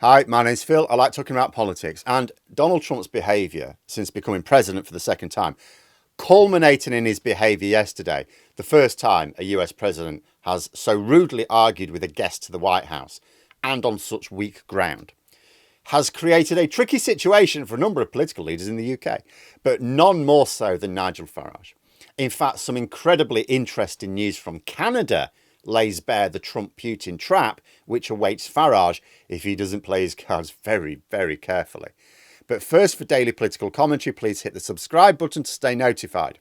Hi, my name's Phil. I like talking about politics and Donald Trump's behaviour since becoming president for the second time, culminating in his behaviour yesterday, the first time a US president has so rudely argued with a guest to the White House and on such weak ground, has created a tricky situation for a number of political leaders in the UK, but none more so than Nigel Farage. In fact, some incredibly interesting news from Canada lays bare the Trump-Putin trap which awaits Farage if he doesn't play his cards very, very carefully. But first, for daily political commentary, please hit the subscribe button to stay notified.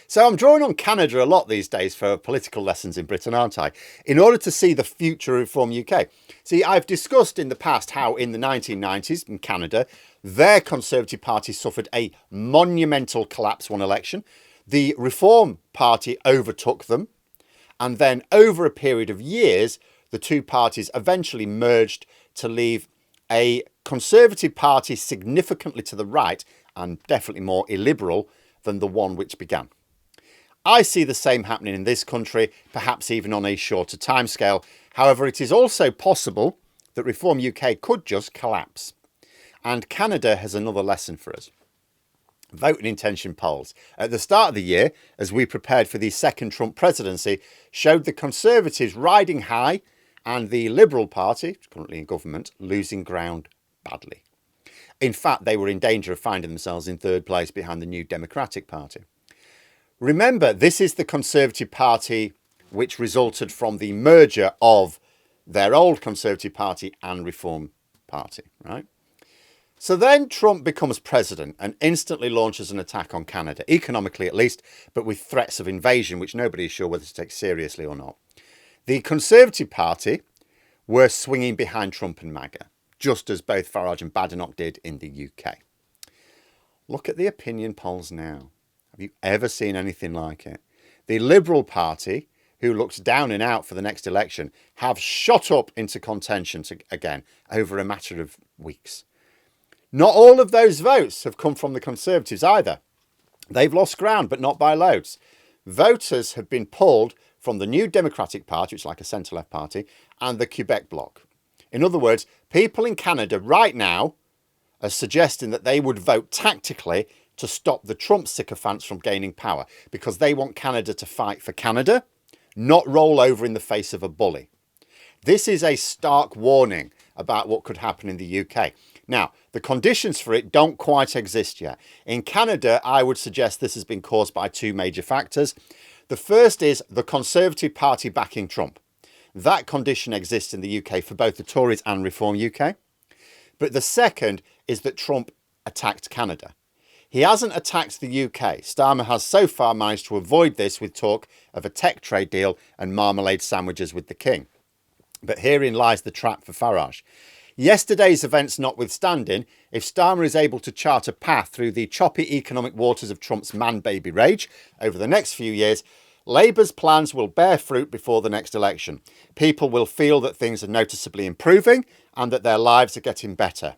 So I'm drawing on Canada a lot these days for political lessons in Britain, aren't I? In order to see the future of Reform UK. See, I've discussed in the past how in the 1990s in Canada, their Conservative Party suffered a monumental collapse one election. The Reform Party overtook them. And then over a period of years, the two parties eventually merged to leave a Conservative Party significantly to the right and definitely more illiberal than the one which began. I see the same happening in this country, perhaps even on a shorter timescale. However, it is also possible that Reform UK could just collapse. And Canada has another lesson for us. Voting intention polls at the start of the year, as we prepared for the second Trump presidency, showed the Conservatives riding high and the Liberal Party, currently in government, losing ground badly. In fact, they were in danger of finding themselves in third place behind the New Democratic Party. Remember, this is the Conservative Party which resulted from the merger of their old Conservative Party and Reform Party, right? So then Trump becomes president and instantly launches an attack on Canada, economically at least, but with threats of invasion, which nobody is sure whether to take seriously or not. The Conservative Party were swinging behind Trump and MAGA, just as both Farage and Badenoch did in the UK. Look at the opinion polls now. Have you ever seen anything like it? The Liberal Party, who looks down and out for the next election, have shot up into contention again over a matter of weeks. Not all of those votes have come from the Conservatives either. They've lost ground, but not by loads. Voters have been pulled from the New Democratic Party, which is like a centre-left party, and the Quebec Bloc. In other words, people in Canada right now are suggesting that they would vote tactically to stop the Trump sycophants from gaining power, because they want Canada to fight for Canada, not roll over in the face of a bully. This is a stark warning about what could happen in the UK. Now, the conditions for it don't quite exist yet. In Canada, I would suggest this has been caused by two major factors. The first is the Conservative Party backing Trump. That condition exists in the UK for both the Tories and Reform UK. But the second is that Trump attacked Canada. He hasn't attacked the UK. Starmer has so far managed to avoid this with talk of a tech trade deal and marmalade sandwiches with the King. But herein lies the trap for Farage. Yesterday's events notwithstanding, if Starmer is able to chart a path through the choppy economic waters of Trump's man-baby rage over the next few years, Labour's plans will bear fruit before the next election. People will feel that things are noticeably improving and that their lives are getting better.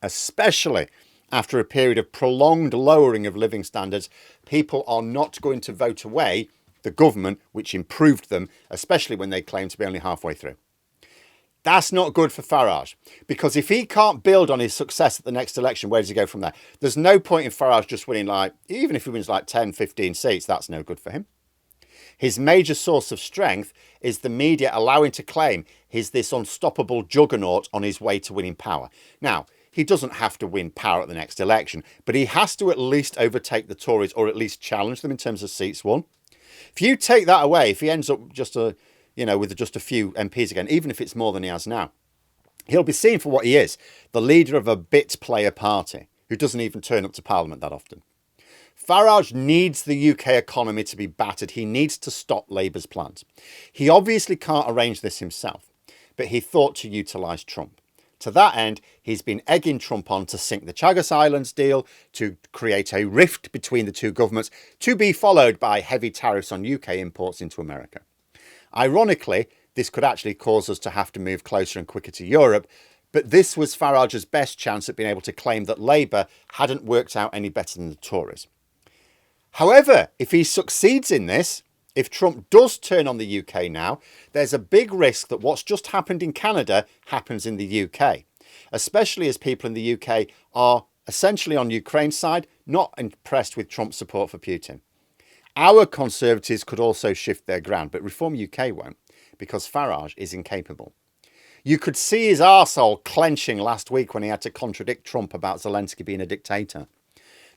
Especially after a period of prolonged lowering of living standards, people are not going to vote away the government which improved them, especially when they claim to be only halfway through. That's not good for Farage, because if he can't build on his success at the next election, where does he go from there? There's no point in Farage just winning, even if he wins 10, 15 seats, that's no good for him. His major source of strength is the media allowing to claim he's this unstoppable juggernaut on his way to winning power. Now, he doesn't have to win power at the next election, but he has to at least overtake the Tories or at least challenge them in terms of seats won. If you take that away, if he ends up with just a few MPs again, even if it's more than he has now, he'll be seen for what he is, the leader of a bit player party who doesn't even turn up to Parliament that often. Farage needs the UK economy to be battered. He needs to stop Labour's plans. He obviously can't arrange this himself, but he thought to utilise Trump. To that end, he's been egging Trump on to sink the Chagas Islands deal, to create a rift between the two governments, to be followed by heavy tariffs on UK imports into America. Ironically, this could actually cause us to have to move closer and quicker to Europe, but this was Farage's best chance at being able to claim that Labour hadn't worked out any better than the Tories. However, if he succeeds in this, if Trump does turn on the UK now, there's a big risk that what's just happened in Canada happens in the UK. especially as people in the UK are essentially on Ukraine's side, not impressed with Trump's support for Putin. Our Conservatives could also shift their ground, but Reform UK won't, because Farage is incapable. You could see his arsehole clenching last week when he had to contradict Trump about Zelensky being a dictator.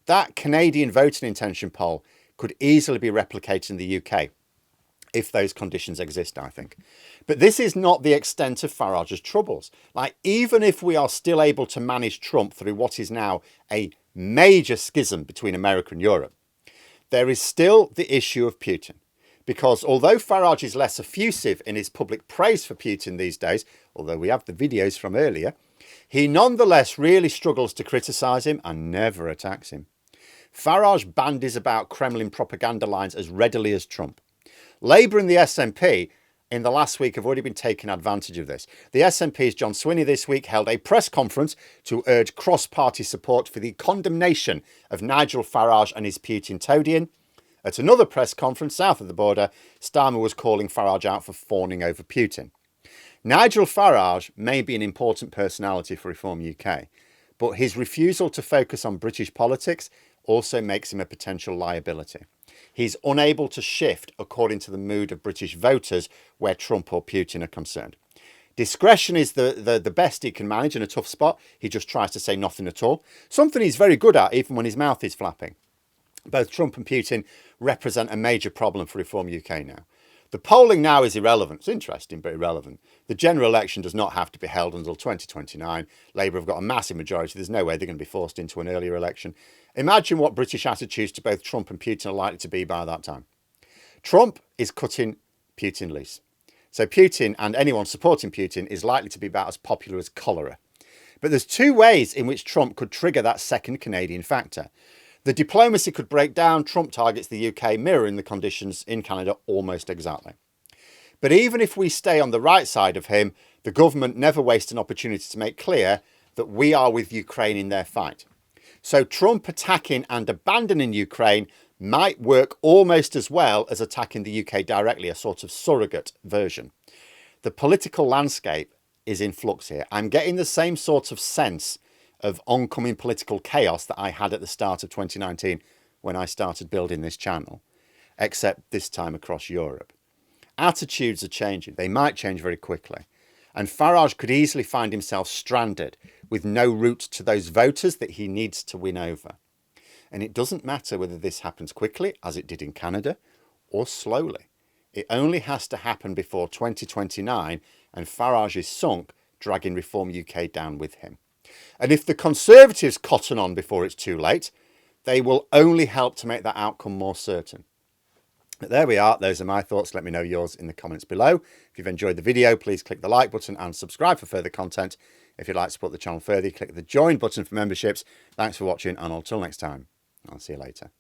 That Canadian voting intention poll could easily be replicated in the UK, if those conditions exist, I think. But this is not the extent of Farage's troubles. Like, even if we are still able to manage Trump through what is now a major schism between America and Europe, there is still the issue of Putin. Because although Farage is less effusive in his public praise for Putin these days, although we have the videos from earlier, he nonetheless really struggles to criticise him and never attacks him. Farage bandies about Kremlin propaganda lines as readily as Trump. Labour and the SNP in the last week have already been taking advantage of this. The SNP's John Swinney this week held a press conference to urge cross-party support for the condemnation of Nigel Farage and his Putin toadying. At another press conference south of the border, Starmer was calling Farage out for fawning over Putin. Nigel Farage may be an important personality for Reform UK, but his refusal to focus on British politics also makes him a potential liability. He's unable to shift according to the mood of British voters where Trump or Putin are concerned. Discretion is the best he can manage in a tough spot. He just tries to say nothing at all, something he's very good at even when his mouth is flapping. Both Trump and Putin represent a major problem for Reform UK now. The polling now is irrelevant. It's interesting, but irrelevant. The general election does not have to be held until 2029. Labour have got a massive majority. There's no way they're going to be forced into an earlier election. Imagine what British attitudes to both Trump and Putin are likely to be by that time. Trump is cutting Putin loose. So Putin and anyone supporting Putin is likely to be about as popular as cholera. But there's two ways in which Trump could trigger that second Canadian factor. The diplomacy could break down. Trump targets the UK, mirroring the conditions in Canada almost exactly. But even if we stay on the right side of him, the government never wastes an opportunity to make clear that we are with Ukraine in their fight. So Trump attacking and abandoning Ukraine might work almost as well as attacking the UK directly, a sort of surrogate version. The political landscape is in flux here. I'm getting the same sort of sense of oncoming political chaos that I had at the start of 2019 when I started building this channel, except this time across Europe. Attitudes are changing. They might change very quickly. And Farage could easily find himself stranded with no route to those voters that he needs to win over. And it doesn't matter whether this happens quickly, as it did in Canada, or slowly. It only has to happen before 2029 and Farage is sunk, dragging Reform UK down with him. And if the Conservatives cotton on before it's too late, they will only help to make that outcome more certain. But there we are. Those are my thoughts. Let me know yours in the comments below. If you've enjoyed the video, please click the like button and subscribe for further content. If you'd like to support the channel further, click the join button for memberships. Thanks for watching, and until next time, I'll see you later.